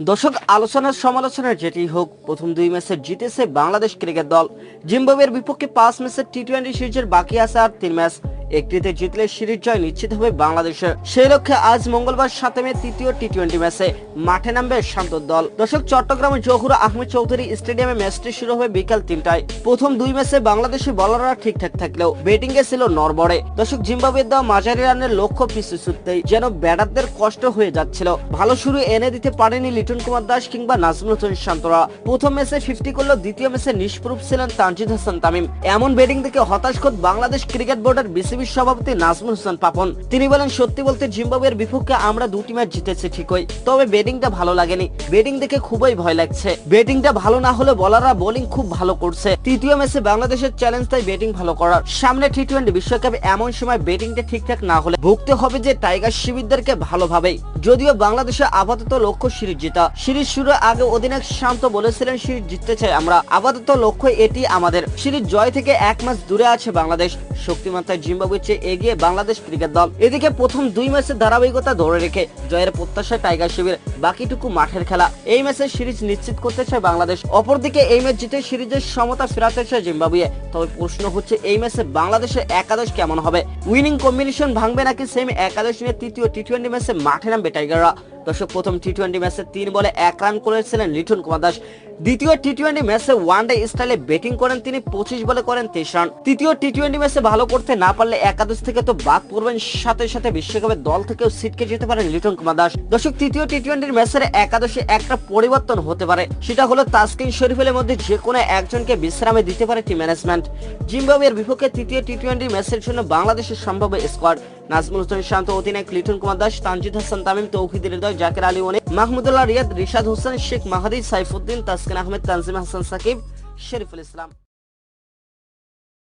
দর্শক, আলোচনার সমালোচনার যেটি হোক, প্রথম দুই ম্যাচে জিতেছে বাংলাদেশ ক্রিকেট দল। জিম্বাবুয়ের বিপক্ষে 5 ম্যাচের টি-20 সিরিজের বাকি আছে আর 3 ম্যাচ। একটিতে জিতলে সিরিজ জয় নিশ্চিত হবে বাংলাদেশের। সেই লক্ষ্যে আজ মঙ্গলবার 7 মে তৃতীয় টি-20 ম্যাচে মাঠে নামবে শান্তর দল। দর্শক, চট্টগ্রামের জহুর আহমেদ চৌধুরী স্টেডিয়ামে ম্যাচটি শুরু হবে বিকাল 3টায়। প্রথম দুই ম্যাচে বাংলাদেশি বোলাররা ঠিকঠাক থাকলেও ব্যাটিং এ ছিল নড়বড়ে। দর্শক, জিম্বাবুয়ের দেওয়া মাঝারি রানের লক্ষ্য পিছু ছুটতেই যেন ব্যাটারদের কষ্ট হয়ে যাচ্ছিল। ভালো শুরু এনে দিতে পারেনি লিটন কুমার দাস কিংবা নাজমুল হোসেন শান্তরা। প্রথম ম্যাচে 50 করলেও দ্বিতীয় ম্যাচে নিষ্প্রভ ছিলেন তানজিদ হাসান তামিম। এমন ব্যাটিং দেখে হতাশ খোদ বাংলাদেশ ক্রিকেট বোর্ডের বিসিবির সভাপতি নাজমুল হোসেন পাপন। তিনি বলেন, সত্যি বলতে জিম্বাবুয়ের বিপক্ষে আমরা দুটি ম্যাচ জিতেছি ঠিকই, তবে ব্যাটিংটা ভালো লাগেনি। ব্যাটিং দেখে খুবই ভয় লাগছে। ব্যাটিংটা ভালো না হলে বোলাররা বোলিং খুব ভালো করছে। তৃতীয় ম্যাচে বাংলাদেশের চ্যালেঞ্জ তাই ব্যাটিং ভালো করার। সামনে টি-20 বিশ্বকাপে এমন সময় ব্যাটিংটা ঠিকঠাক না হলে ভুগতে হবে যে টাইগার শিবিরদেরকে ভালোভাবেই। যদিও বাংলাদেশের আপাতত লক্ষ্য সিরিজ জেতা। সিরিজ শুরুর আগে অধিনায়ক শান্ত বলেছিলেন, সিরিজ জিততে চাই আমরা, আপাতত লক্ষ্য এটি আমাদের। সিরিজ জয় থেকে 1 ম্যাচ দূরে আছে বাংলাদেশ। শক্তিমাত্রায় জিম্বাবুয়ের চেয়ে এগিয়ে বাংলাদেশ ক্রিকেট দল। এদিকে প্রথম দুই ম্যাচের ধারাবাহিকতা ধরে রেখে জয়ের প্রত্যাশায় টাইগার শিবির। বাকিটুকু মাঠের খেলা। এই ম্যাচে সিরিজ নিশ্চিত করতে চায় বাংলাদেশ। অপরদিকে এই ম্যাচ জিতে সিরিজের সমতা ফেরাতে চায় জিম্বাবুয়ে। তবে প্রশ্ন হচ্ছে, এই ম্যাচে বাংলাদেশের একাদশ কেমন হবে? উইনিং কম্বিনেশন ভাঙবে নাকি সেম একাদশ নিয়ে তৃতীয় টি-20 ম্যাচে মাঠে নামবে টাইগাররা? দর্শক, প্রথম টি-20 ম্যাচে 3 বলে 1 রান করেছিলেন লিটন কুমার দাস। দ্বিতীয় টি-20 ম্যাচে ওয়ানডে স্টাইলে ব্যাটিং করেন তিনি, 25 বলে করেন 23 রান। তৃতীয় টি-20 ম্যাচে ভালো করতে না পারলে একাদশ থেকে তো বাদ পড়বেন, সাথে সাথে বিশ্বকাপের দল থেকেও ছিটকে যেতে পারেন লিটন কুমার দাস। দর্শক, তৃতীয় টি-20 ম্যাচের একাদশে একটা পরিবর্তন হতে পারে। সেটা হলো তাসকিন শরীফুলের মধ্যে যে কোনো একজনকে বিশ্রামে দিতে পারে টিম ম্যানেজমেন্ট। জিম্বাবুয়ের বিপক্ষে তৃতীয় টি-20 ম্যাচের জন্য বাংলাদেশের সম্ভাব্য স্কোয়াড: নাজমুল হোসেন শান্ত, অধিনায়ক লিটন কুমার দাস, তানজিদ হাসান তামিম, তৌহিদ হৃদয়, জাকের আলী অনিক, মাহমুদুল্লাহ রিয়াদ, রিশাদ হোসেন, শেখ মাহাদি, সাইফুদ্দিন, তাসকিন আহমেদ, তানজিম হাসান সাকিব, শরীফুল ইসলাম।